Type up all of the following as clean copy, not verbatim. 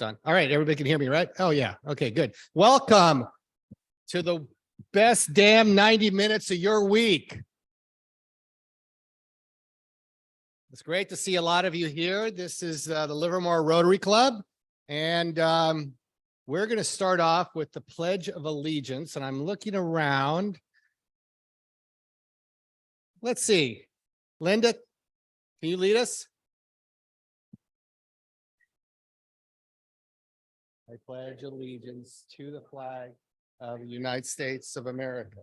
almost done. All right, everybody can hear me, right? Oh, yeah. Okay, good. Welcome to the best damn 90 minutes of your week. It's great to see a lot of you here. This is the Livermore Rotary Club, and we're going to start off with the Pledge of Allegiance, and I'm looking around. Let's see. Linda, can you lead us? I pledge allegiance to the flag of the United States of America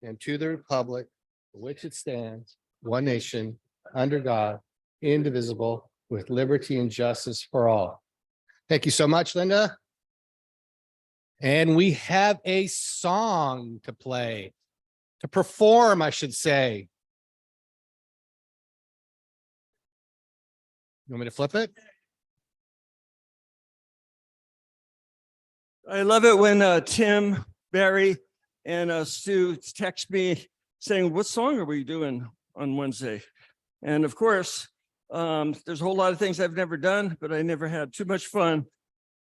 and to the republic for which it stands, one nation, under God, indivisible, with liberty and justice for all. Thank you so much, Linda. And we have a song to play, to perform, I should say. You want me to flip it? I love it when Tim, Barry, and Stu text me saying, what song are we doing on Wednesday? And of course, there's a whole lot of things I've never done, but I never had too much fun.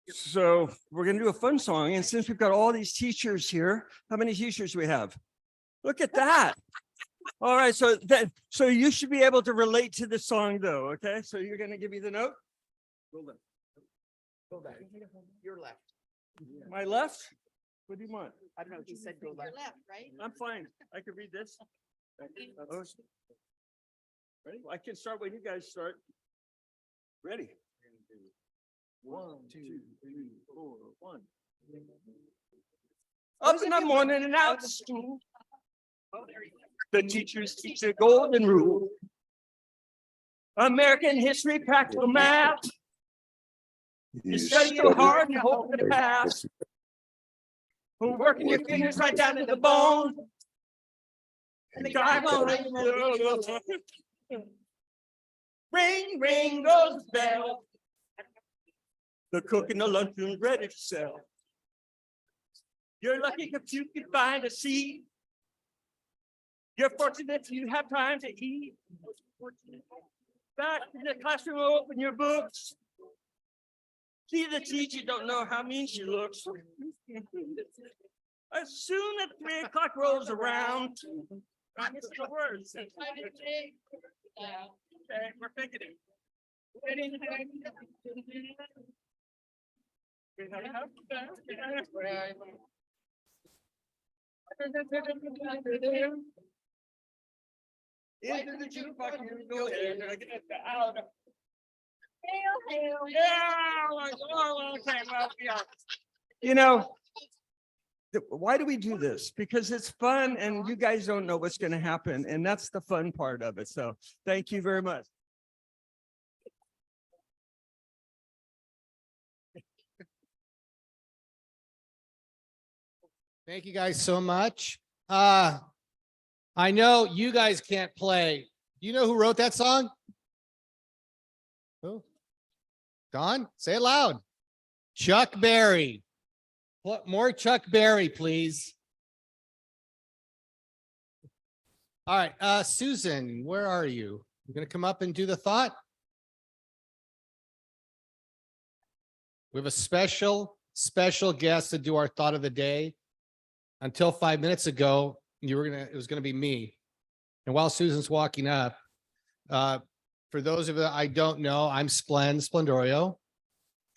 So we're going to do a fun song. And since we've got all these teachers here, how many teachers do we have? Look at that. All right. So you should be able to relate to the song, though. OK, so you're going to give me the note. Go back. Your left. My left? What do you want? I don't know. You said go left, right? I'm fine. I can read this. Ready? I can start when you guys start. Ready? 1, 2, 3, 4, 1. Up in the morning and out to school. The teachers teach the golden rule. American history, practical math. You study so hard and hope for the past. We're working your fingers right down to the bone. And the guy won't ring, ring goes the bell. The cook in the lunchroom ready to sell. You're lucky if you can find a seat. You're fortunate if you have time to eat. Back in the classroom, open your books. See the teacher, don't know how mean she looks. As soon as 3 o'clock rolls around, it's the words. Okay, we're thinking it. Into the jukebox, you go in, out. You know, why do we do this? Because it's fun and you guys don't know what's going to happen. And that's the fun part of it. So thank you very much. Thank you guys so much. I know you guys can't play. Do you know who wrote that song? Who? Don, say it loud. Chuck Berry. More Chuck Berry, please. All right, Susan, where are you? You're going to come up and do the thought? We have a special guest to do our thought of the day. Until 5 minutes ago, it was gonna be me. And while Susan's walking up, for those of you that I don't know, I'm Splendorio.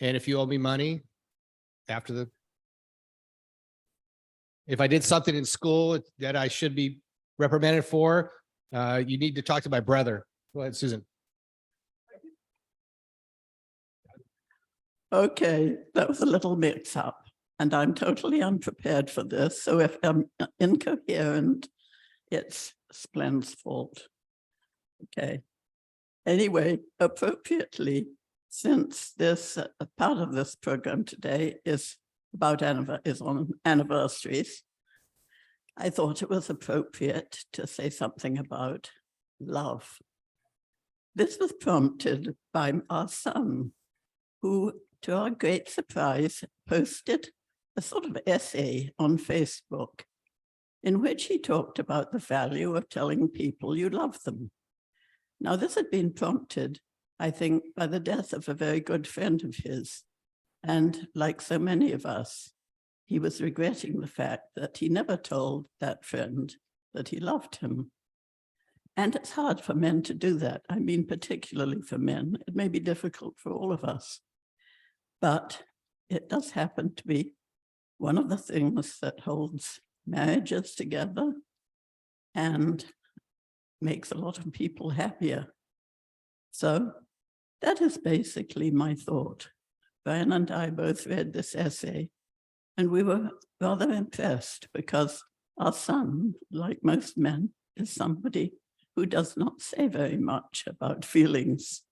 And if you owe me money if I did something in school that I should be reprimanded for, you need to talk to my brother. Go ahead, Susan. Okay, that was a little mix up. And I'm totally unprepared for this. So if I'm incoherent, it's Splen's fault. Okay. Anyway, appropriately, since this part of this program today is on anniversaries, I thought it was appropriate to say something about love. This was prompted by our son, who, to our great surprise, posted a sort of essay on Facebook in which he talked about the value of telling people you love them. Now, this had been prompted, I think, by the death of a very good friend of his. And like so many of us, he was regretting the fact that he never told that friend that he loved him. And it's hard for men to do that. I mean, particularly for men. It may be difficult for all of us, but it does happen to be one of the things that holds marriages together and makes a lot of people happier. So that is basically my thought. Brian and I both read this essay, and we were rather impressed because our son, like most men, is somebody who does not say very much about feelings.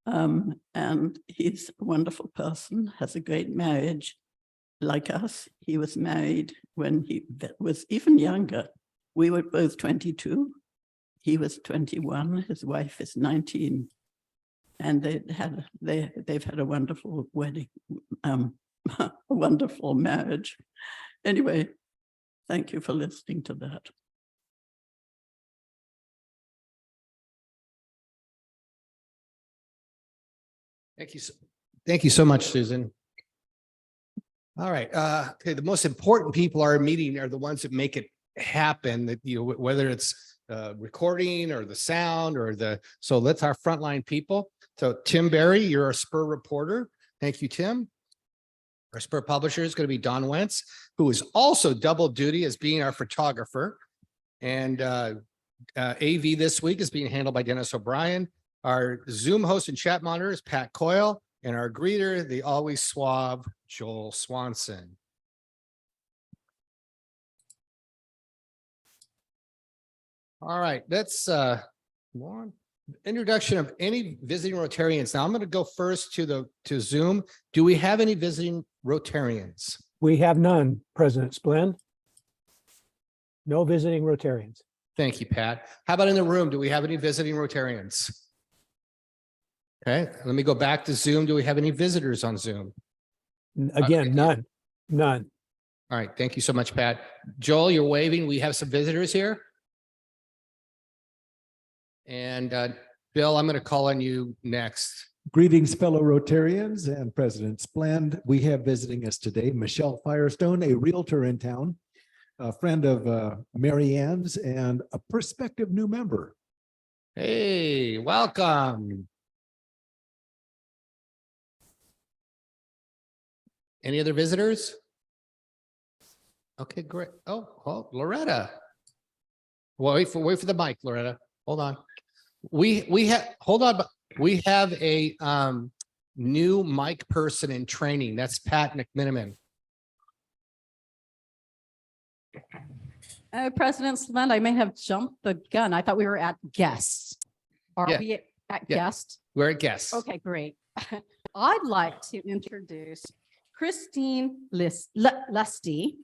And he's a wonderful person, has a great marriage. Like us, he was married when he was even younger. We were both 22. He was 21. His wife is 19. And they've had a wonderful wedding, a wonderful marriage. Anyway, thank you for listening to that. Thank you so much, Susan. All right. Okay. The most important people are meeting are the ones that make it happen. That whether it's recording or the sound or so that's our frontline people. So Tim Berry, you're our Spur reporter. Thank you, Tim. Our Spur publisher is going to be Don Wentz, who is also double duty as being our photographer. And AV this week is being handled by Dennis O'Brien. Our Zoom host and chat monitor is Pat Coyle, and our greeter, the always suave Joel Swanson. All right, let's go on. Introduction of any visiting Rotarians. Now I'm going to go first to Zoom. Do we have any visiting Rotarians? We have none, President Splend. No visiting Rotarians. Thank you, Pat. How about in the room? Do we have any visiting Rotarians? Okay, let me go back to Zoom. Do we have any visitors on Zoom? Again, none, none. All right, thank you so much, Pat. Joel, you're waving. We have some visitors here. And Bill, I'm going to call on you next. Greetings, fellow Rotarians and President Splend. We have visiting us today Michelle Firestone, a realtor in town, a friend of Mary Ann's, and a prospective new member. Hey, welcome. Any other visitors? Okay, great. Oh, Loretta. Wait for the mic, Loretta. Hold on. We have a new mic person in training. That's Pat McMiniman. President Splend, I may have jumped the gun. I thought we were at guests. Are Yeah. we at Yeah. guest? We're a guest. Okay, great. I'd like to introduce Christine Lusty,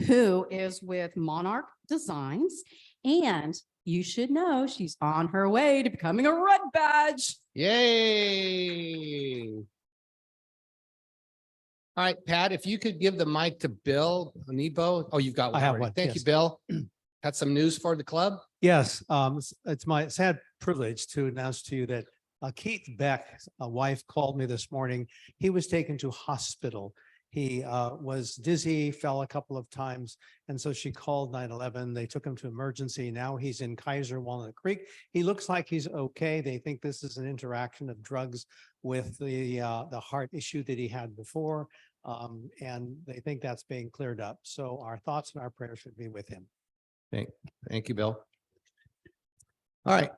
who is with Monarch Designs. And you should know she's on her way to becoming a red badge. Yay. All right, Pat, if you could give the mic to Bill Nebo. Oh, you've got one. I have already. one, Thank you, yes. Bill. Got some news for the club? Yes, it's my sad privilege to announce to you that Keith Beck, a wife, called me this morning. He was taken to hospital. He was dizzy, fell a couple of times, and so she called 911. They took him to emergency. Now he's in Kaiser Walnut Creek. He looks like he's okay. They think this is an interaction of drugs with the heart issue that he had before, and they think that's being cleared up. So our thoughts and our prayers should be with him. Thank you, Bill. All right.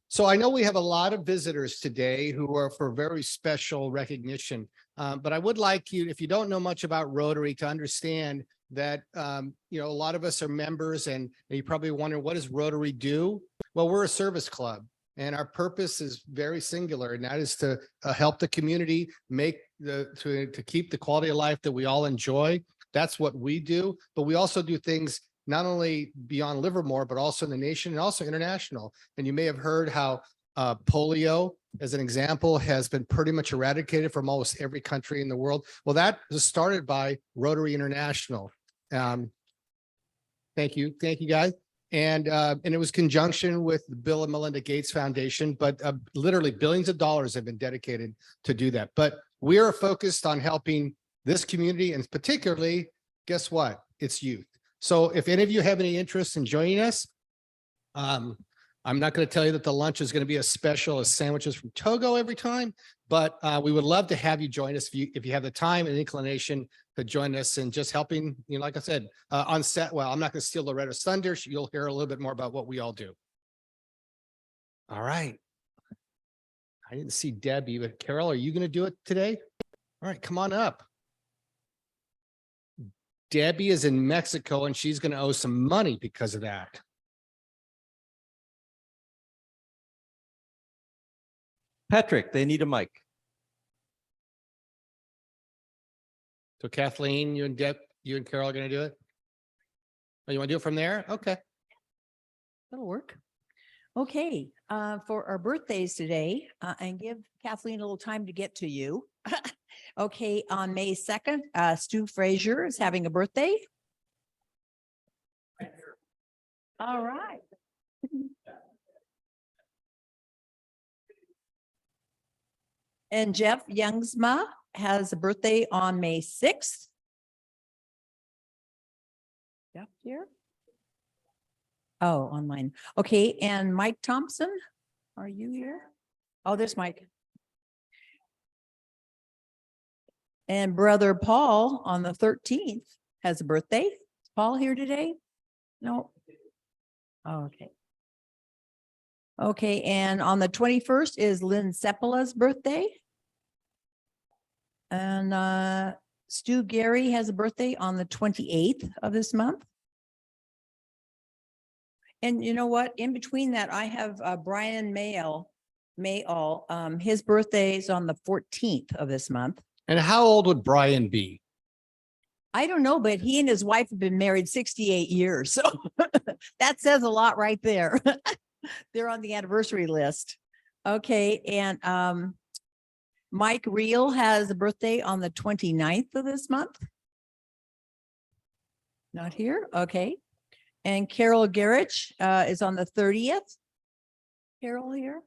So I know we have a lot of visitors today who are for very special recognition. But I would like you, if you don't know much about Rotary, to understand that, a lot of us are members and you probably wonder, what does Rotary do? Well, we're a service club and our purpose is very singular, and that is to help the community to keep the quality of life that we all enjoy. That's what we do. But we also do things not only beyond Livermore, but also in the nation and also international. And you may have heard how polio, as an example, has been pretty much eradicated from almost every country in the world. Well, that was started by Rotary International. Thank you guys. And it was conjunction with the Bill and Melinda Gates Foundation, but literally billions of dollars have been dedicated to do that. But We are focused on helping this community and particularly, guess what? It's youth. So if any of you have any interest in joining us, I'm not going to tell you that the lunch is going to be as special as sandwiches from Togo every time, but we would love to have you join us if you have the time and inclination to join us and just helping, like I said, on set. Well, I'm not going to steal Loretta's thunder. You'll hear a little bit more about what we all do. All right. I didn't see Debbie, but Carol, are you going to do it today? All right, come on up. Debbie is in Mexico and she's going to owe some money because of that. Patrick, they need a mic. So Kathleen, you and Carol are going to do it? Oh, you want to do it from there? Okay. That'll work. Okay, for our birthdays today, and give Kathleen a little time to get to you. Okay, on May 2nd, Stu Frazier is having a birthday. All right. And Jeff Youngsma has a birthday on May 6th. Jeff here? Oh, online. Okay, and Mike Thompson, are you here? Oh, there's Mike. And brother Paul on the 13th has a birthday. Is Paul here today? No. Oh, okay. Okay, and on the 21st is Lynn Seppala's birthday. And Stu Gary has a birthday on the 28th of this month. And you know what? In between that, I have Brian Mayall. His birthday is on the 14th of this month. And how old would Brian be? I don't know, but he and his wife have been married 68 years. So that says a lot right there. They're on the anniversary list. Okay. And Mike Reel has a birthday on the 29th of this month. Not here. Okay. And Carol Garrich is on the 30th. Carol here?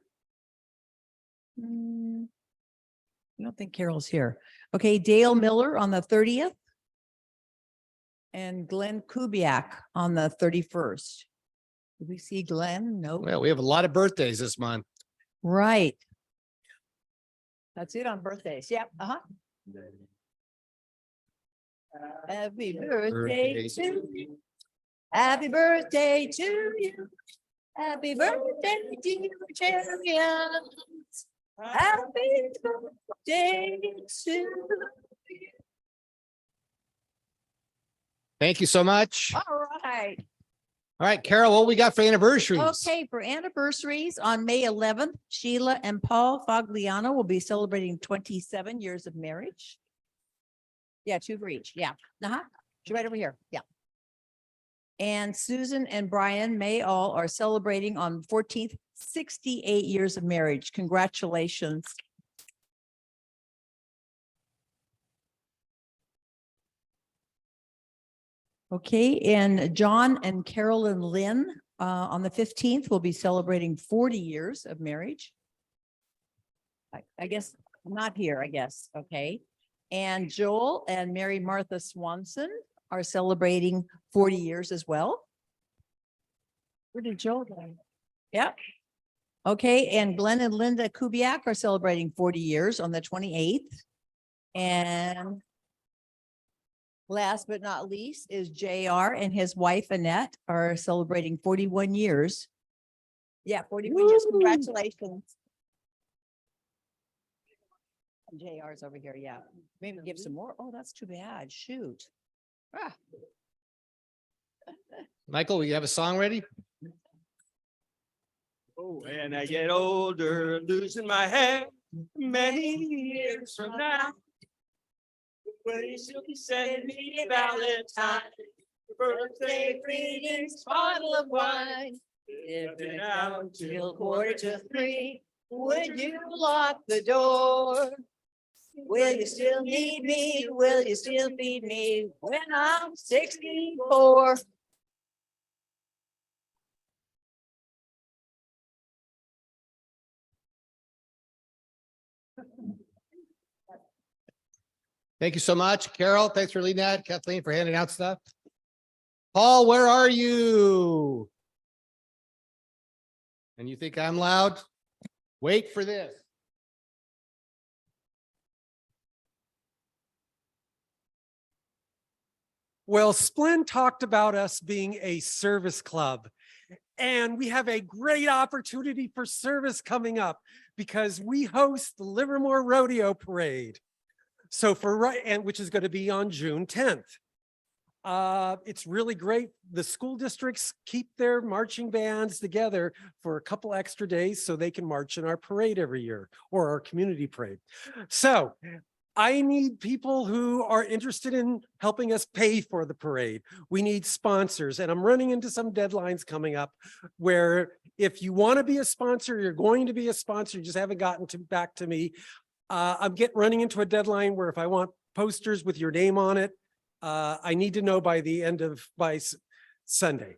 I don't think Carol's here. Okay, Dale Miller on the 30th. And Glenn Kubiak on the 31st. Did we see Glenn? No. Well, we have a lot of birthdays this month. Right. That's it on birthdays. Yep. Uh-huh. Happy birthday to you. Happy birthday to you. Happy birthday, dear champions. Happy birthday to you. Thank you so much. All right. All right, Carol, what we got for anniversaries? Okay, for anniversaries, on May 11th, Sheila and Paul Fagliano will be celebrating 27 years of marriage. Yeah, 2 for each. Yeah. Uh-huh. She's right over here. Yeah. And Susan and Brian Mayall are celebrating on 14th, 68 years of marriage. Congratulations. Okay, and John and Carolyn Lynn on the 15th will be celebrating 40 years of marriage. I guess not here, I guess. Okay. And Joel and Mary Martha Swanson are celebrating 40 years as well. Where did Joel go? Yeah. Okay, and Glenn and Linda Kubiak are celebrating 40 years on the 28th. And last but not least is JR and his wife Annette are celebrating 41 years. Yeah, 41 years. Congratulations. JR's over here. Yeah. Maybe give some more. Oh, that's too bad. Shoot. Ah. Michael, you have a song ready? Oh, when I get older, losing my hair many years from now. Will you still be sending me a Valentine? Birthday greetings, bottle of wine. If it out till 2:45, would you lock the door? Will you still need me? Will you still feed me when I'm 64? Thank you so much. Carol, thanks for leading that. Kathleen for handing out stuff. Paul, where are you? And you think I'm loud? Wait for this. Well, Splend talked about us being a service club, and we have a great opportunity for service coming up because we host the Livermore Rodeo Parade. So which is going to be on June 10th. It's really great. The school districts keep their marching bands together for a couple extra days so they can march in our parade every year, or our community parade. So I need people who are interested in helping us pay for the parade. We need sponsors, and I'm running into some deadlines coming up where if you want to be a sponsor, you're going to be a sponsor, you just haven't gotten back to me. I'm running into a deadline where if I want posters with your name on it, I need to know by Sunday.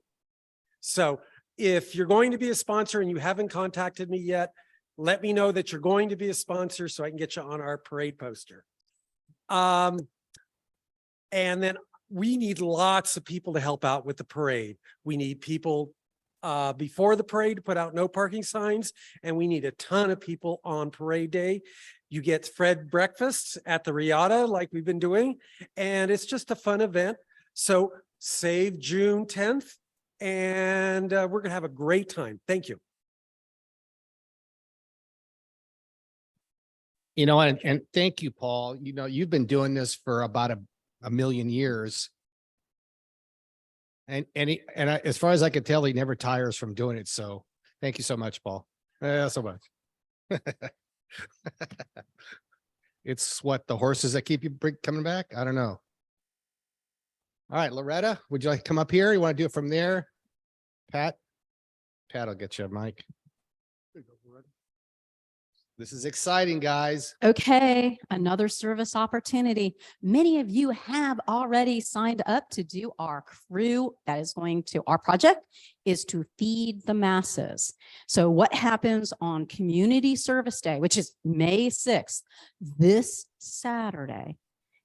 So if you're going to be a sponsor and you haven't contacted me yet, let me know that you're going to be a sponsor so I can get you on our parade poster. And then we need lots of people to help out with the parade. We need people before the parade to put out no parking signs, and we need a ton of people on parade day. You get Fred breakfasts at the Riata like we've been doing, and it's just a fun event. So save June 10th, and we're gonna have a great time. Thank you. You know, and thank you, Paul. You know, you've been doing this for about a million years. As far as I can tell, he never tires from doing it. So thank you so much, Paul. So much. It's what, the horses that keep you coming back? I don't know. All right, Loretta, would you like to come up here? You want to do it from there? Pat will get you a mic. This is exciting, guys. Okay, another service opportunity. Many of you have already signed up to do our crew that is going to, our project is to feed the masses. So what happens on Community Service Day, which is May 6th, this Saturday,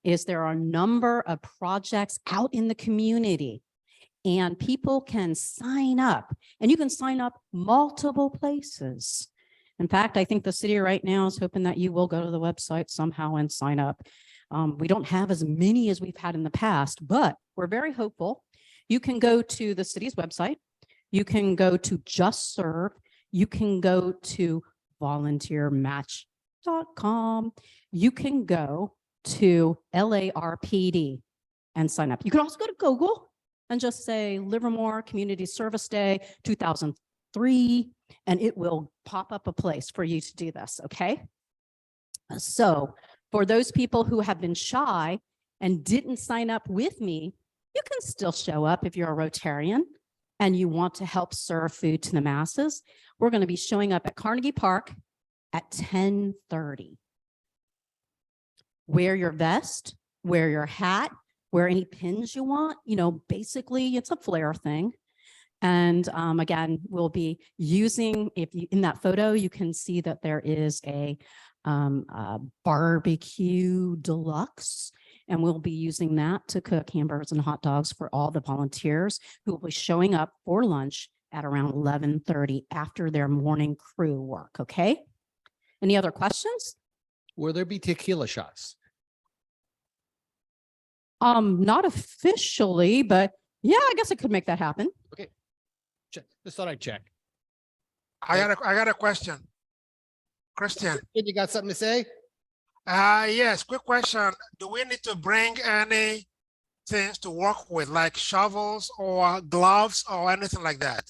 is there are a number of projects out in the community, and people can sign up, and you can sign up multiple places. In fact, I think the city right now is hoping that you will go to the website somehow and sign up. We don't have as many as we've had in the past, but we're very hopeful. You can go to the city's website. You can go to Just Serve. You can go to volunteermatch.com. You can go to LARPD and sign up. You can also go to Google and just say Livermore Community Service Day 2003, and it will pop up a place for you to do this, okay? So for those people who have been shy and didn't sign up with me, you can still show up if you're a Rotarian and you want to help serve food to the masses. We're going to be showing up at Carnegie Park at 10:30. Wear your vest, wear your hat, wear any pins you want. You know, basically it's a flair thing. And again, we'll be using, if you, in that photo, you can see that there is a barbecue deluxe, and we'll be using that to cook hamburgers and hot dogs for all the volunteers who will be showing up for lunch at around 11:30 after their morning crew work, okay? Any other questions? Will there be tequila shots? Not officially, but yeah, I guess I could make that happen. Okay. Just thought I'd check. I got a question. Christian. You got something to say? Yes, quick question. Do we need to bring any things to work with, like shovels or gloves or anything like that?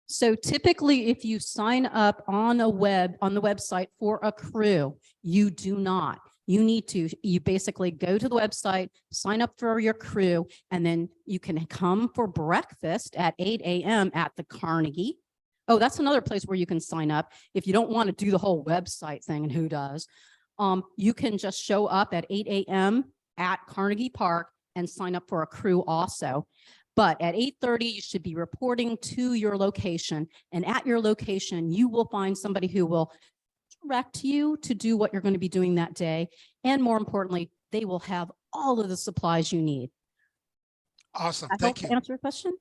So typically, if you sign up on the website for a crew, you do not. You basically go to the website, sign up for your crew, and then you can come for breakfast at 8 a.m. at the Carnegie. Oh, that's another place where you can sign up. If you don't want to do the whole website thing, and who does, you can just show up at 8 a.m. at Carnegie Park and sign up for a crew also. But at 8:30, you should be reporting to your location, and at your location, you will find somebody who will direct you to do what you're going to be doing that day, and more importantly, they will have all of the supplies you need. Awesome. I hope Thank to you. answer your question.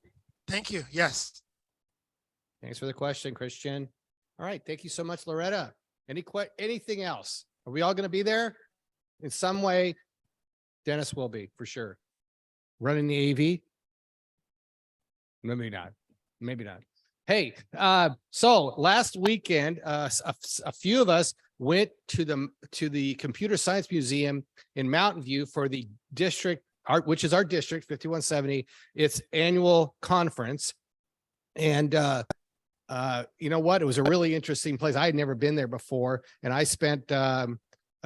Thank you. Yes. Thanks for the question, Christian. All right, thank you so much, Loretta. Anything else? Are we all going to be there? In some way, Dennis will be, for sure. Running the AV? Maybe not. Maybe not. Hey, so last weekend, a few of us went to the Computer Science Museum in Mountain View for the district, which is our district, 5170, its annual conference. And you know what? It was a really interesting place. I had never been there before, and I spent a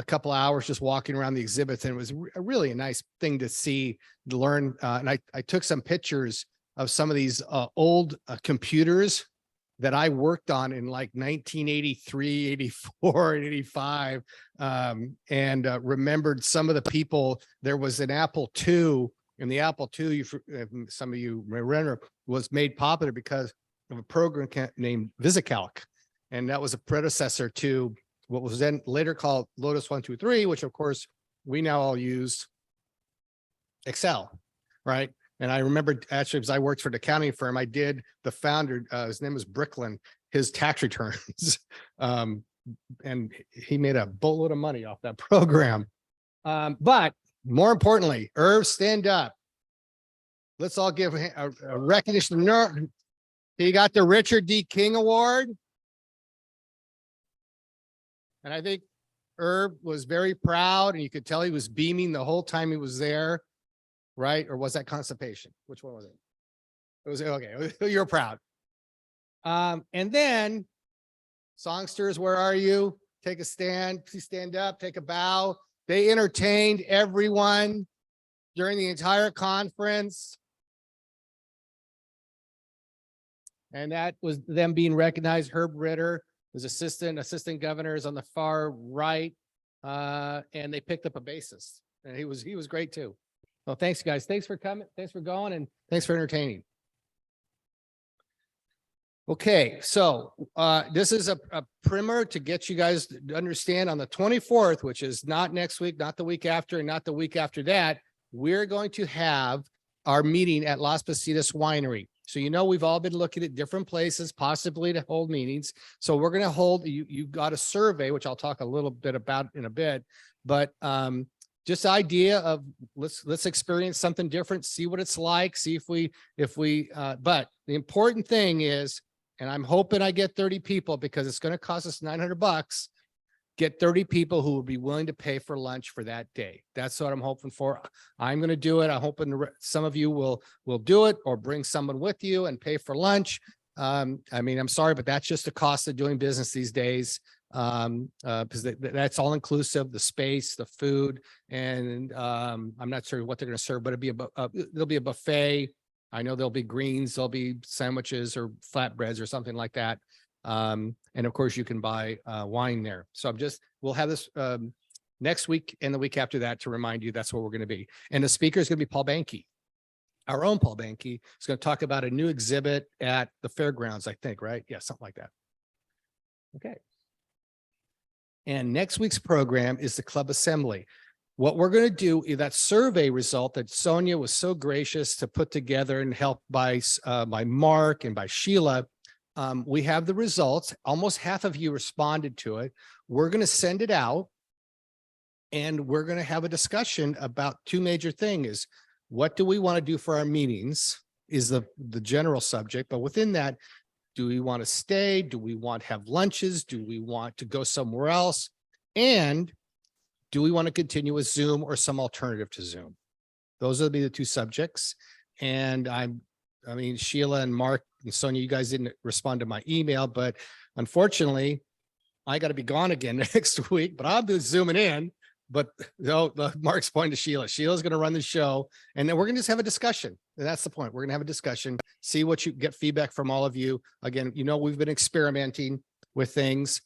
couple hours just walking around the exhibits, and it was really a nice thing to see, to learn. And I took some pictures of some of these old computers that I worked on in like 1983, 84, and 85, and remembered some of the people. There was an Apple II, and the Apple II, some of you may remember, was made popular because of a program named VisiCalc. And that was a predecessor to what was then later called Lotus 123, which of course we now all use Excel, right? And I remember actually, as I worked for the accounting firm, I did the founder, his name was Bricklin, his tax returns. And he made a boatload of money off that program. But more importantly, Irv, stand up. Let's all give a recognition. He got the Richard D. King Award. And I think Irv was very proud, and you could tell he was beaming the whole time he was there, right? Or was that constipation? Which one was it? It was okay. You're proud. And then songsters, where are you? Take a stand. Please stand up, take a bow. They entertained everyone during the entire conference. And that was them being recognized. Herb Ritter, his assistant governor, is on the far right. And they picked up a bassist, and he was great too. Well, thanks guys. Thanks for coming. Thanks for going, and thanks for entertaining. Okay, so this is a primer to get you guys to understand. On the 24th, which is not next week, not the week after, and not the week after that, we're going to have our meeting at Las Positas Winery. So, you know, we've all been looking at different places possibly to hold meetings. So we're going to hold, you got a survey, which I'll talk a little bit about in a bit, but just idea of let's experience something different, see what it's like, see if we, but the important thing is, and I'm hoping I get 30 people because it's going to cost us $900, get 30 people who will be willing to pay for lunch for that day. That's what I'm hoping for. I'm going to do it. I'm hoping some of you will do it, or bring someone with you and pay for lunch. I mean, I'm sorry, but that's just the cost of doing business these days. Because that's all inclusive, the space, the food, and I'm not sure what they're going to serve, but there'll be a buffet. I know there'll be greens, there'll be sandwiches or flatbreads or something like that. And of course you can buy wine there. So we'll have this next week and the week after that to remind you that's where we're going to be. And the speaker is going to be Paul Banke. Our own Paul Banke is going to talk about a new exhibit at the fairgrounds, I think, right? Yeah, something like that. Okay. And next week's program is the club assembly. What we're going to do is that survey result that Sonia was so gracious to put together and helped by Mark and by Sheila. We have the results. Almost half of you responded to it. We're going to send it out, and we're going to have a discussion about two major things. What do we want to do for our meetings is the general subject, but within that, do we want to stay? Do we want to have lunches? Do we want to go somewhere else? And do we want to continue with Zoom or some alternative to Zoom? Those will be the two subjects. And I mean, Sheila and Mark and Sonia, you guys didn't respond to my email, but unfortunately, I got to be gone again next week, but I'll be zooming in. But no, Mark's pointing to Sheila. Sheila's going to run the show, and then we're going to just have a discussion. And that's the point. We're going to have a discussion, see what you get feedback from all of you. Again, you know, we've been experimenting with things,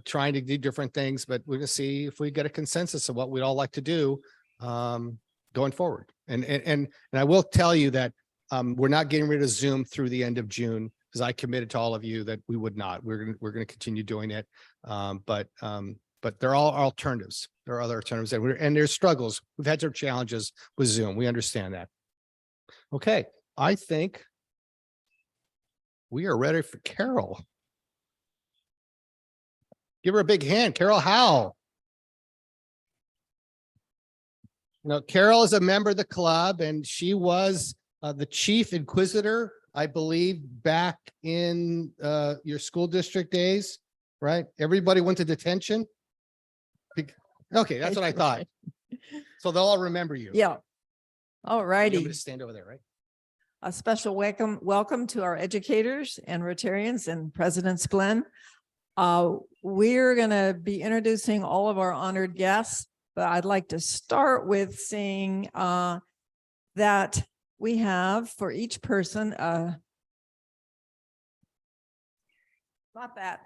trying to do different things, but we're going to see if we get a consensus of what we'd all like to do going forward. And I will tell you that we're not getting rid of Zoom through the end of June, because I committed to all of you that we would not. We're going to continue doing it. But But they're all alternatives. There are other alternatives and there's struggles. We've had some challenges with Zoom. We understand that. Okay, I think we are ready for Carol. Give her a big hand. Carol Howell. Now, Carol is a member of the club and she was the chief inquisitor, I believe, back in your school district days, right? Everybody went to detention. Okay, that's what I thought. So they'll all remember you. Yeah. All You want righty. me to stand over there, right? A special welcome to our educators and Rotarians and President Splin. We're going to be introducing all of our honored guests, but I'd like to start with saying that we have for each person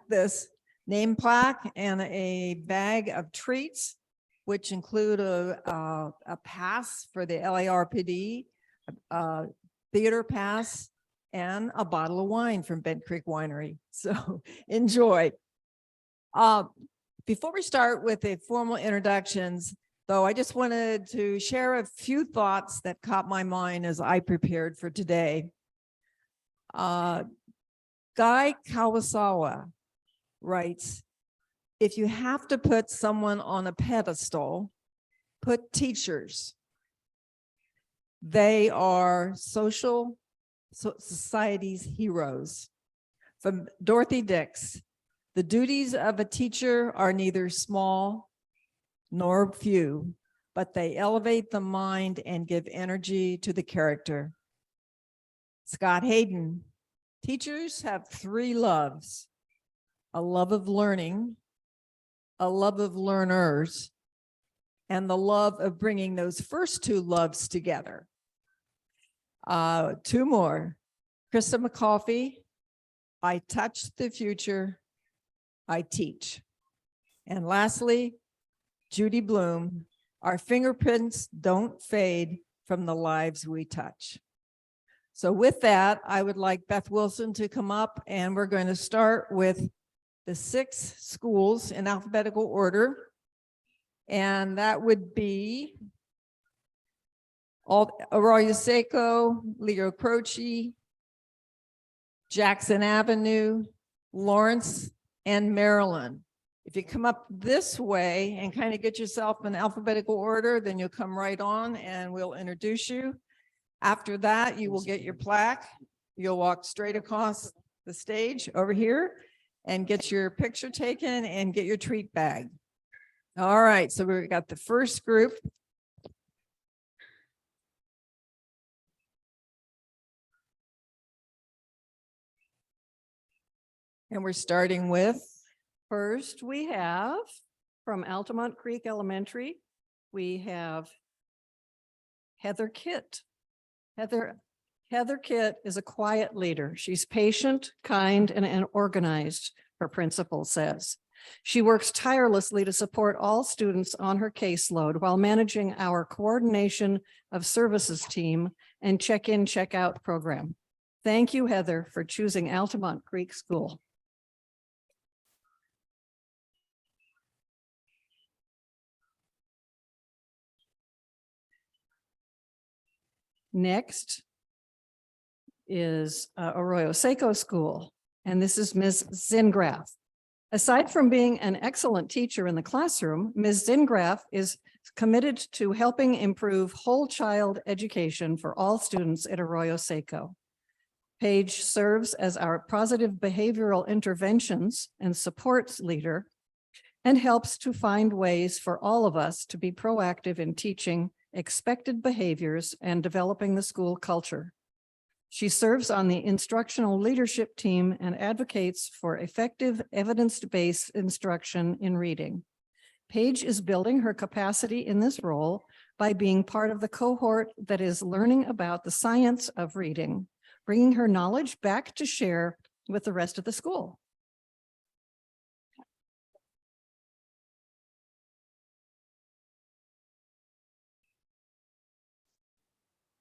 this name plaque and a bag of treats, which include a pass for the LARPD, theater pass, and a bottle of wine from Bent Creek Winery. So enjoy. Before we start with the formal introductions, though, I just wanted to share a few thoughts that caught my mind as I prepared for today. Guy Kawasawa writes, if you have to put someone on a pedestal, put teachers. They are society's heroes. From Dorothy Dix, the duties of a teacher are neither small nor few, but they elevate the mind and give energy to the character. Scott Hayden, teachers have three loves: a love of learning, a love of learners, and the love of bringing those first two loves together. Two more. Krista McCoffey, I touch the future, I teach. And lastly, Judy Bloom, our fingerprints don't fade from the lives we touch. So with that, I would like Beth Wilson to come up, and we're going to start with the 6 schools in alphabetical order. And that would be Arroyo Seco, Leo Croce, Jackson Avenue, Lawrence, and Maryland. If you come up this way and kind of get yourself in alphabetical order, then you'll come right on and we'll introduce you. After that, you will get your plaque. You'll walk straight across the stage over here and get your picture taken and get your treat bag. All right, so we've got the first group. And we're starting with, First, we have from Altamont Creek Elementary, we have Heather Kitt. Heather Kitt is a quiet leader. She's patient, kind, and organized, her principal says. She works tirelessly to support all students on her caseload while managing our coordination of services team and check-in, check-out program. Thank you, Heather, for choosing Altamont Creek School. Next is Arroyo Seco School, and this is Ms. Zingraf. Aside from being an excellent teacher in the classroom, Ms. Zingraf is committed to helping improve whole child education for all students at Arroyo Seco. Paige serves as our positive behavioral interventions and supports leader and helps to find ways for all of us to be proactive in teaching expected behaviors and developing the school culture. She serves on the instructional leadership team and advocates for effective evidence-based instruction in reading. Paige is building her capacity in this role by being part of the cohort that is learning about the science of reading, bringing her knowledge back to share with the rest of the school.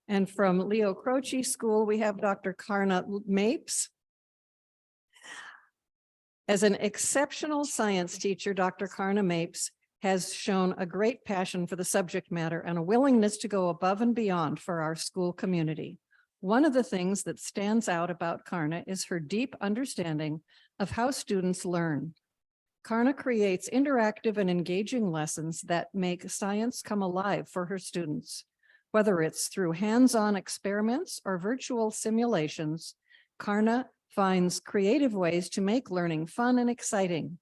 And from Leo Croce School, we have Dr. Karna Mapes. As an exceptional science teacher, Dr. Karna Mapes has shown a great passion for the subject matter and a willingness to go above and beyond for our school community. One of the things that stands out about Karna is her deep understanding of how students learn. Karna creates interactive and engaging lessons that make science come alive for her students. Whether it's through hands-on experiments or virtual simulations, Karna finds creative ways to make learning fun and exciting.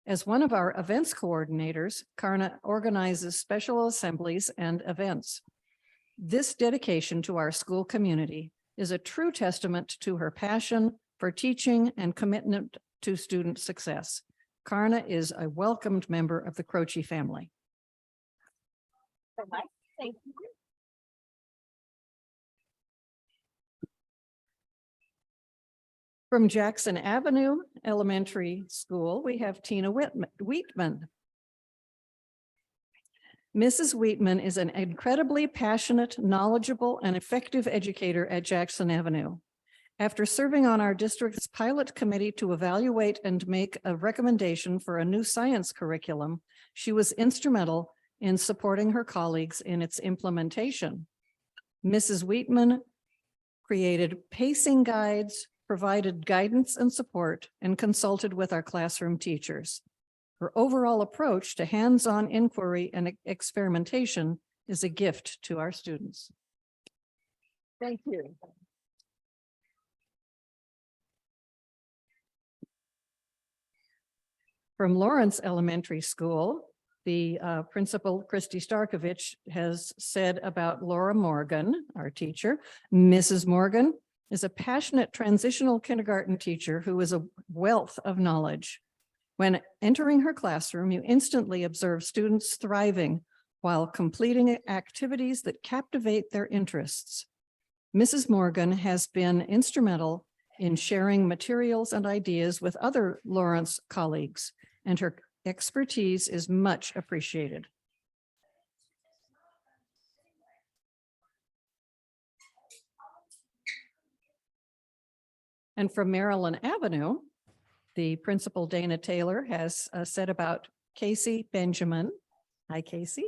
As one of our events coordinators, Karna organizes special assemblies and events. This dedication to our school community is a true testament to her passion for teaching and commitment to student success. Karna is a welcomed member of the Croce family. Thank you. From Jackson Avenue Elementary School, we have Tina Wheatman. Mrs. Wheatman is an incredibly passionate, knowledgeable, and effective educator at Jackson Avenue. After serving on our district's pilot committee to evaluate and make a recommendation for a new science curriculum, she was instrumental in supporting her colleagues in its implementation. Mrs. Wheatman created pacing guides, provided guidance and support, and consulted with our classroom teachers. Her overall approach to hands-on inquiry and experimentation is a gift to our students. Thank you. From Lawrence Elementary School, the principal, Christy Starkovich, has said about Laura Morgan, our teacher. Mrs. Morgan is a passionate transitional kindergarten teacher who is a wealth of knowledge. When entering her classroom, you instantly observe students thriving while completing activities that captivate their interests. Mrs. Morgan has been instrumental in sharing materials and ideas with other Lawrence colleagues, and her expertise is much appreciated. And from Maryland Avenue, the principal, Dana Taylor, has said about Casey Benjamin. Hi, Casey.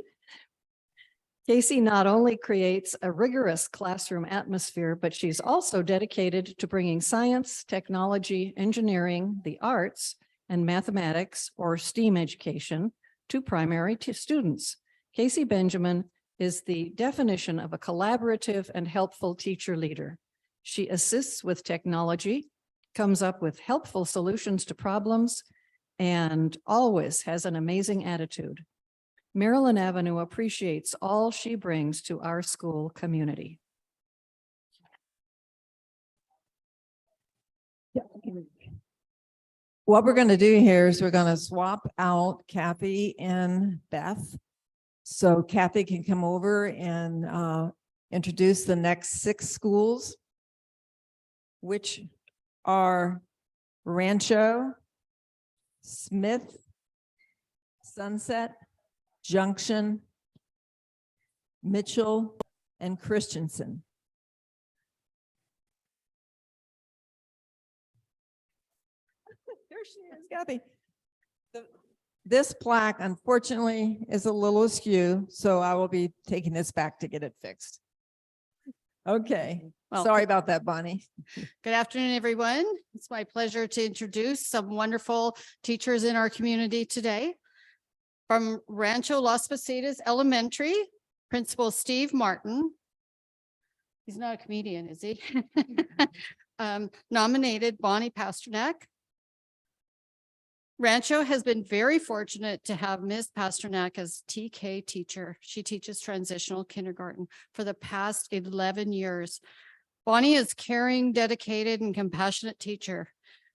Casey not only creates a rigorous classroom atmosphere, but she's also dedicated to bringing science, technology, engineering, the arts, and mathematics or STEAM education to primary students. Casey Benjamin is the definition of a collaborative and helpful teacher leader. She assists with technology, comes up with helpful solutions to problems, and always has an amazing attitude. Maryland Avenue appreciates all she brings to our school community. What we're going to do here is we're going to swap out Kathy and Beth. So Kathy can come over and introduce the next 6 schools, which are Rancho, Smith, Sunset, Junction, Mitchell, and Christensen. There she is, Kathy. This plaque, unfortunately, is a little askew, so I will be taking this back to get it fixed. Okay, Well, sorry about that, Bonnie. Good afternoon, everyone. It's my pleasure to introduce some wonderful teachers in our community today. From Rancho Las Positas Elementary, Principal Steve Martin. He's not a comedian, is he? Nominated Bonnie Pasternak. Rancho has been very fortunate to have Ms. Pasternak as TK teacher. She teaches transitional kindergarten for the past 11 years. Bonnie is caring, dedicated, and compassionate teacher.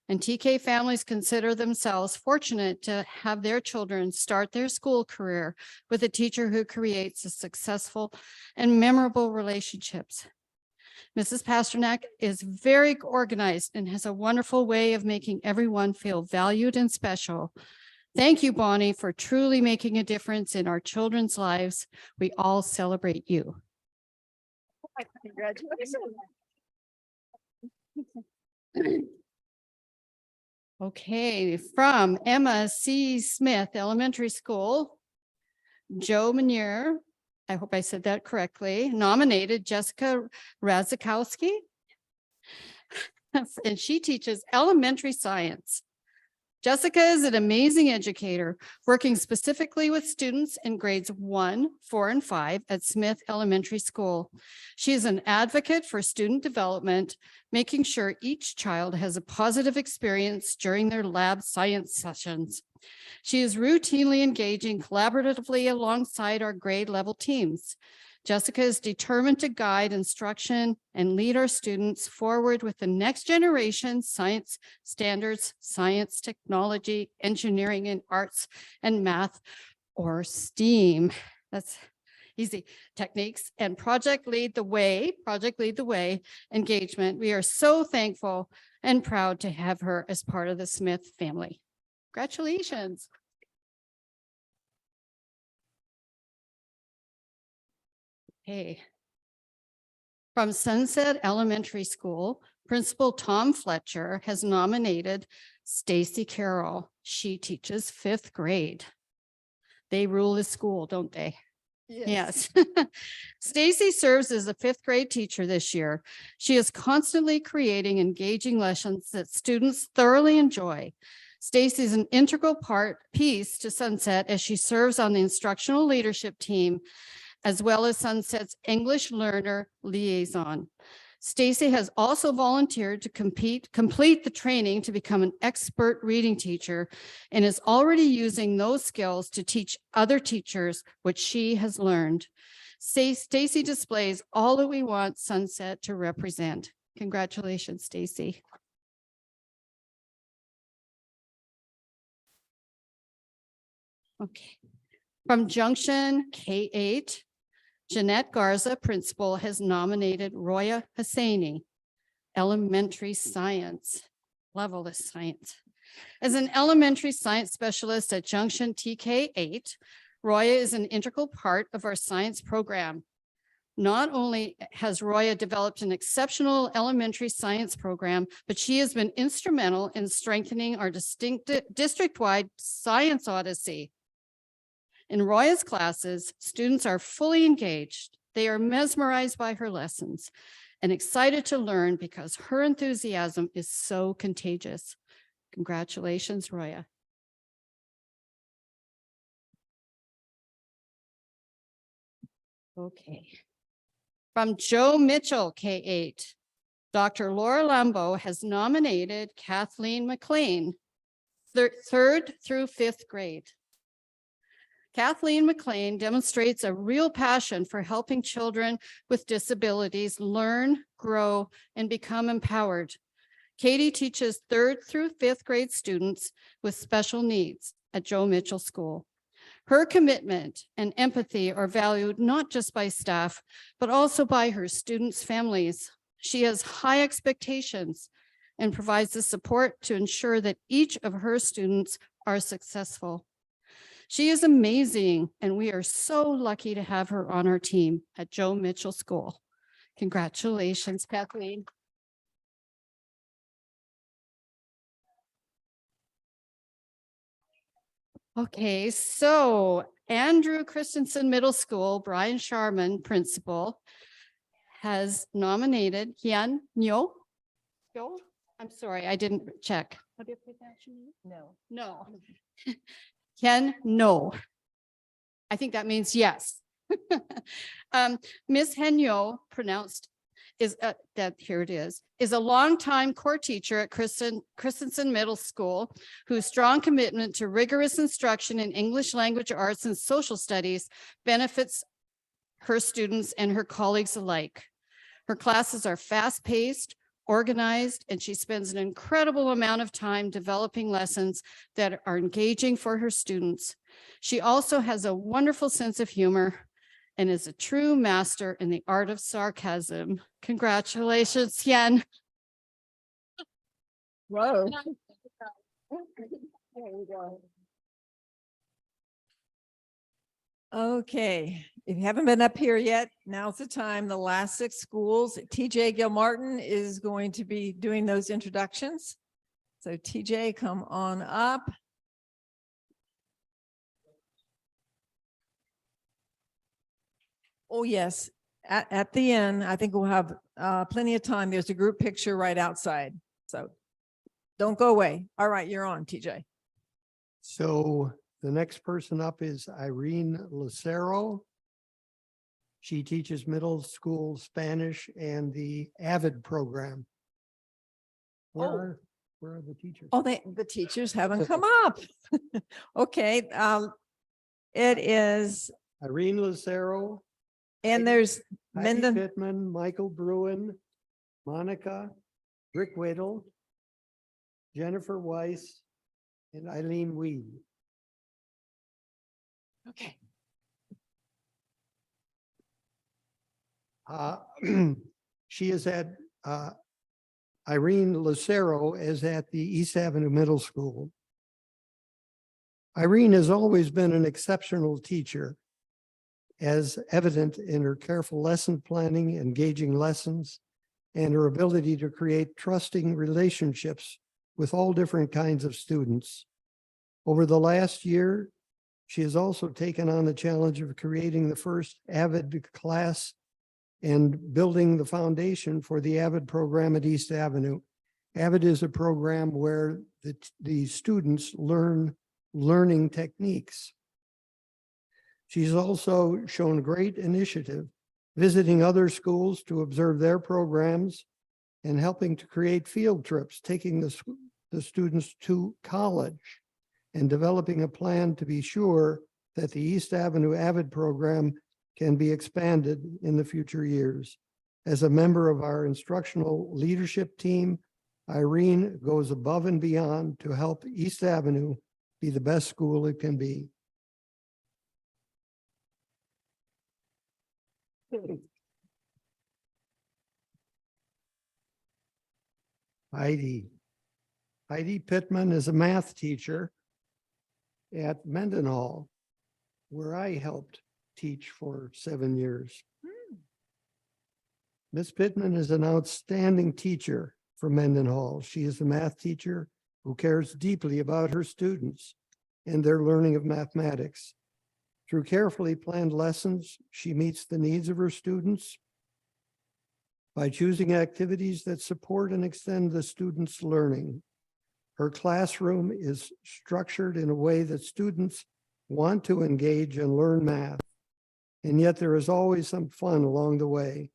And TK families consider themselves fortunate to have their children start their school career with a teacher who creates a successful and memorable relationships. Mrs. Pasternak is very organized and has a wonderful way of making everyone feel valued and special. Thank you, Bonnie, for truly making a difference in our children's lives. We all celebrate you. Congratulations. Okay, from Emma C. Smith Elementary School, Joe Manier, I hope I said that correctly, nominated Jessica Razakowski. And she teaches elementary science. Jessica is an amazing educator, working specifically with students in grades 1, 4, and 5 at Smith Elementary School. She is an advocate for student development, making sure each child has a positive experience during their lab science sessions. She is routinely engaging collaboratively alongside our grade level teams. Jessica is determined to guide instruction and lead our students forward with the next generation science standards, science, technology, engineering, and arts and math, or STEAM. That's easy. Techniques and Project Lead the Way engagement. We are so thankful and proud to have her as part of the Smith family. Congratulations. Okay. From Sunset Elementary School, Principal Tom Fletcher has nominated Stacy Carroll. She teaches 5th grade. They rule the school, don't they? Yes. Stacy serves as a 5th grade teacher this year. She is constantly creating engaging lessons that students thoroughly enjoy. Stacy is an integral piece to Sunset as she serves on the instructional leadership team, as well as Sunset's English learner liaison. Stacy has also volunteered to complete the training to become an expert reading teacher and is already using those skills to teach other teachers what she has learned. Stacy displays all that we want Sunset to represent. Congratulations, Stacy. Okay. From Junction K8, Jeanette Garza, principal, has nominated Roya Hosseini, elementary science, level of science. As an elementary science specialist at Junction TK8, Roya is an integral part of our science program. Not only has Roya developed an exceptional elementary science program, but she has been instrumental in strengthening our district-wide science odyssey. In Roya's classes, students are fully engaged. They are mesmerized by her lessons and excited to learn because her enthusiasm is so contagious. Congratulations, Roya. Okay. From Joe Mitchell, K8, Dr. Laura Lambo has nominated Kathleen McLean, 3rd through 5th grade. Kathleen McLean demonstrates a real passion for helping children with disabilities learn, grow, and become empowered. Katie teaches 3rd through 5th grade students with special needs at Joe Mitchell School. Her commitment and empathy are valued not just by staff, but also by her students' families. She has high expectations and provides the support to ensure that each of her students are successful. She is amazing, and we are so lucky to have her on our team at Joe Mitchell School. Congratulations, Kathleen. Okay, so Andrew Christensen Middle School, Brian Sharman, principal, has nominated Hyun Nyo. I'm sorry, I didn't check. How do you pronounce your name? No. Hyun No. I think that means yes. Ms. Henyo, pronounced is here it is a longtime core teacher at Christensen Middle School, whose strong commitment to rigorous instruction in English language arts and social studies benefits her students and her colleagues alike. Her classes are fast-paced, organized, and she spends an incredible amount of time developing lessons that are engaging for her students. She also has a wonderful sense of humor and is a true master in the art of sarcasm. Congratulations, Hyun. Whoa. Okay, if you haven't been up here yet, now's the time. The last 6 schools, TJ Gilmartin is going to be doing those introductions. So TJ, come on up. Oh, yes. At the end, I think we'll have plenty of time. There's a group picture right outside. So don't go away. All right, you're on, TJ. So the next person up is Irene Lucero. She teaches middle school Spanish and the AVID program. Where are the teachers? Oh, the teachers haven't come up. Okay, it is, Irene Lucero, and there's Heidi Menden. Pittman, Michael Bruin, Monica Brickwaddle, Jennifer Weiss, and Eileen Weed. Okay. She is at, Irene Lucero is at the East Avenue Middle School. Irene has always been an exceptional teacher, as evident in her careful lesson planning, engaging lessons, and her ability to create trusting relationships with all different kinds of students. Over the last year, she has also taken on the challenge of creating the first AVID class and building the foundation for the AVID program at East Avenue. AVID is a program where the students learn learning techniques. She's also shown great initiative, visiting other schools to observe their programs and helping to create field trips, taking the students to college and developing a plan to be sure that the East Avenue AVID program can be expanded in the future years. As a member of our instructional leadership team, Irene goes above and beyond to help East Avenue be the best school it can be. Heidi Pittman is a math teacher at Mendenhall, where I helped teach for 7 years. Ms. Pittman is an outstanding teacher for Mendenhall. She is a math teacher who cares deeply about her students and their learning of mathematics. Through carefully planned lessons, she meets the needs of her students by choosing activities that support and extend the students' learning. Her classroom is structured in a way that students want to engage and learn math, and yet there is always some fun along the way.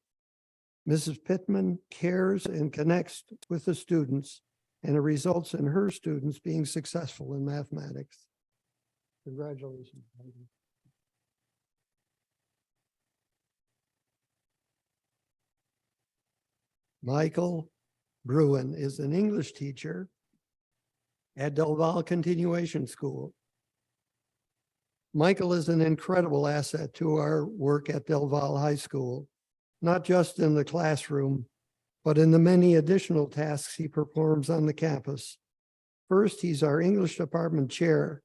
Mrs. Pittman cares and connects with the students, and it results in her students being successful in mathematics. Congratulations. Heidi. Michael Bruin is an English teacher at Del Valle Continuation School. Michael is an incredible asset to our work at Del Valle High School, not just in the classroom, but in the many additional tasks he performs on the campus. First, he's our English department chair,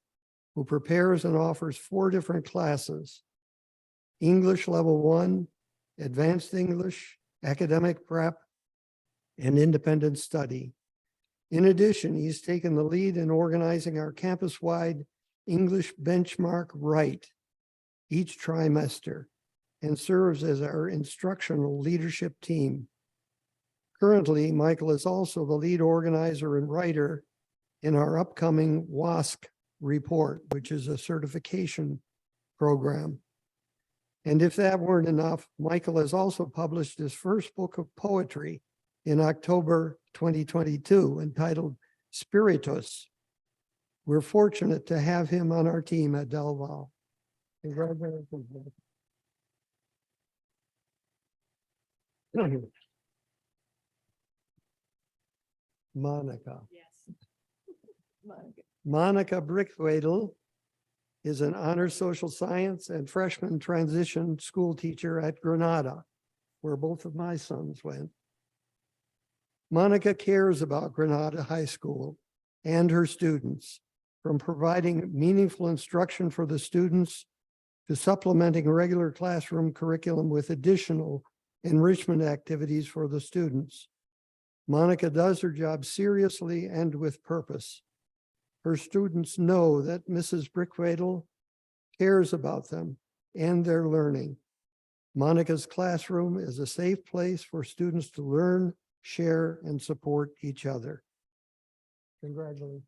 who prepares and offers 4 different classes: English Level 1, Advanced English, Academic Prep, and Independent Study. In addition, he's taken the lead in organizing our campus-wide English benchmark right each trimester and serves as our instructional leadership team. Currently, Michael is also the lead organizer and writer in our upcoming WASC report, which is a certification program. And if that weren't enough, Michael has also published his first book of poetry in October 2022, entitled Spiritus. We're fortunate to have him on our team at Del Valle. Congratulations. Monica. Yes. Monica Brickwaddle is an honors social science and freshman transition school teacher at Granada, where both of my sons went. Monica cares about Granada High School and her students, from providing meaningful instruction for the students to supplementing regular classroom curriculum with additional enrichment activities for the students. Monica does her job seriously and with purpose. Her students know that Mrs. Brickwadel cares about them and their learning. Monica's classroom is a safe place for students to learn, share, and support each other. Congratulations.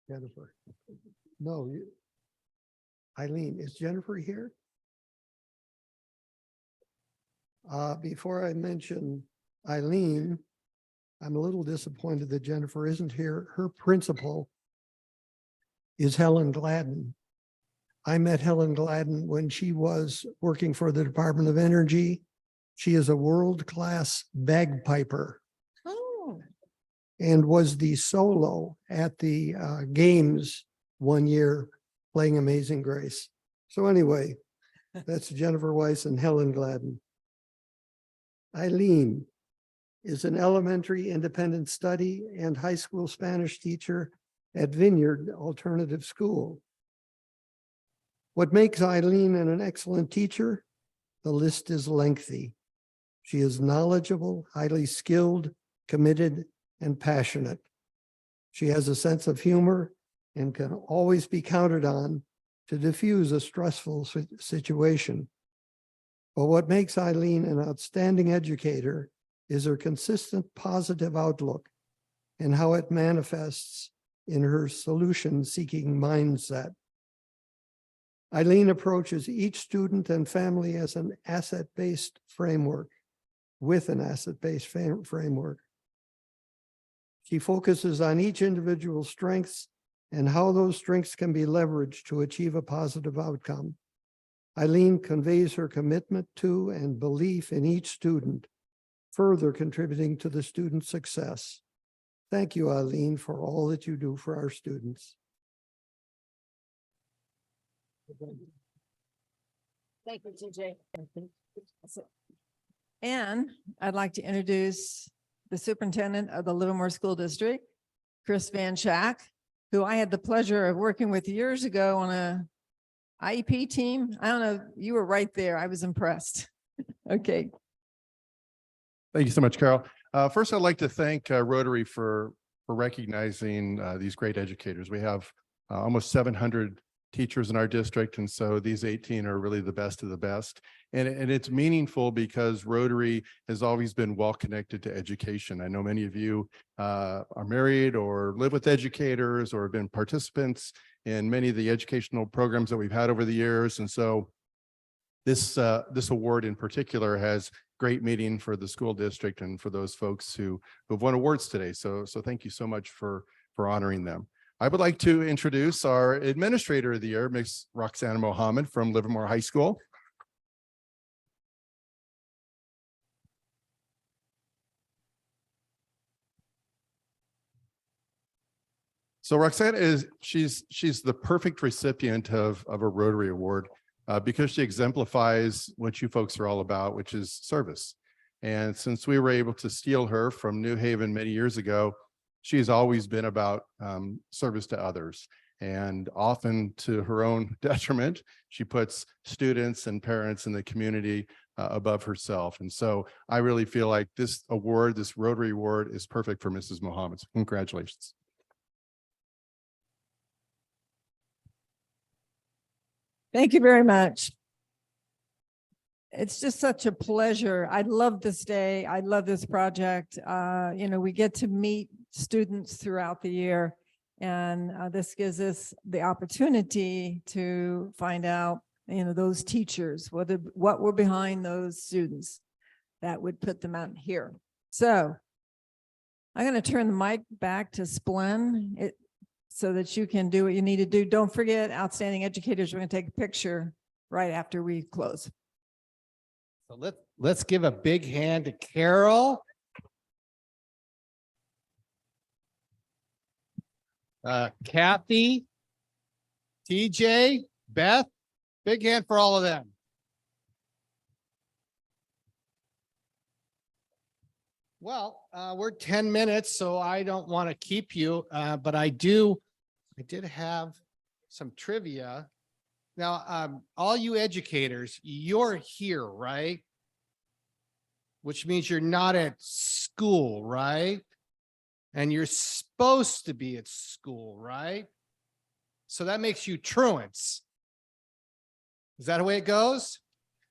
Jennifer. No, Eileen, is Jennifer here? Before I mention Eileen, I'm a little disappointed that Jennifer isn't here. Her principal is Helen Gladden. I met Helen Gladden when she was working for the Department of Energy. She is a world-class bagpiper. Oh. And was the solo at the games one year playing Amazing Grace. So anyway, that's Jennifer Weiss and Helen Gladden. Eileen is an elementary independent study and high school Spanish teacher at Vineyard Alternative School. What makes Eileen an excellent teacher? The list is lengthy. She is knowledgeable, highly skilled, committed, and passionate. She has a sense of humor and can always be counted on to diffuse a stressful situation. But what makes Eileen an outstanding educator is her consistent positive outlook and how it manifests in her solution-seeking mindset. Eileen approaches each student and family as an asset-based framework, with an asset-based framework. She focuses on each individual's strengths and how those strengths can be leveraged to achieve a positive outcome. Eileen conveys her commitment to and belief in each student, further contributing to the student's success. Thank you, Eileen, for all that you do for our students. Thank you, TJ. And I'd like to introduce the superintendent of the Livermore School District, Chris Van Schack, who I had the pleasure of working with years ago on a IEP team. I don't know, you were right there. I was impressed. Okay. Thank you so much, Carol. First, I'd like to thank Rotary for recognizing these great educators. We have almost 700 teachers in our district, and so these 18 are really the best of the best. And it's meaningful because Rotary has always been well connected to education. I know many of you are married or live with educators or have been participants in many of the educational programs that we've had over the years. And so this award in particular has great meaning for the school district and for those folks who've won awards today. So thank you so much for honoring them. I would like to introduce our Administrator of the Year, Ms. Roxana Mohammed from Livermore High School. So Roxana she's the perfect recipient of a Rotary Award because she exemplifies what you folks are all about, which is service. And since we were able to steal her from New Haven many years ago, she's always been about service to others, and often to her own detriment. She puts students and parents in the community above herself. And so I really feel like this award, this Rotary Award, is perfect for Mrs. Mohammed. So congratulations. Thank you very much. It's just such a pleasure. I love this day. I love this project. We get to meet students throughout the year, and this gives us the opportunity to find out, those teachers, what were behind those students that would put them out here. So I'm going to turn the mic back to Splen so that you can do what you need to do. Don't forget, outstanding educators, we're going to take a picture right after we close. So let's give a big hand to Carol. Kathy, TJ, Beth, big hand for all of them. Well, we're 10 minutes, so I don't want to keep you, but I did have some trivia Now, all you educators, you're here, right? Which means you're not at school, right? And you're supposed to be at school, right? So that makes you truants. Is that the way it goes?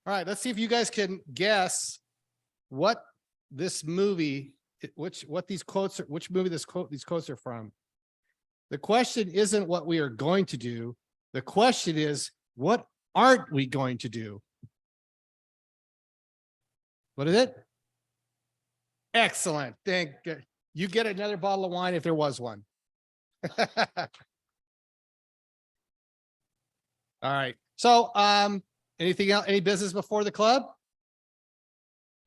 All right, let's see if you guys can guess what this movie, which these quotes are, which movie these quotes are from. The question isn't what we are going to do. The question is, what aren't we going to do? What is it? Excellent. Thank you. You get another bottle of wine if there was one. All right. So, anything else, any business before the club?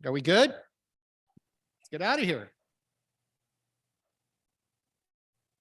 Are we good? Let's get out of here.